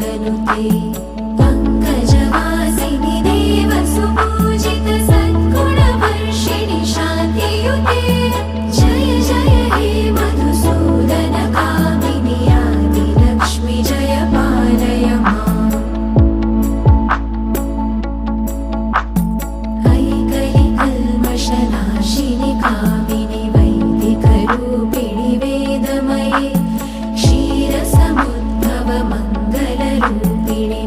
वेदनुते पङ्कजवासिनि देवसुपूजित सद्गुणवर्षिणि शान्तियुते जय जय हे मधुसूदन कामिनि आदिलक्ष्मि जय पालय माम् ऐकलिकल्मषनाशिनि कामिनि वैदिकरूपिणि वेदमये क्षीरसमुद्भव मङ्गलरूपिणि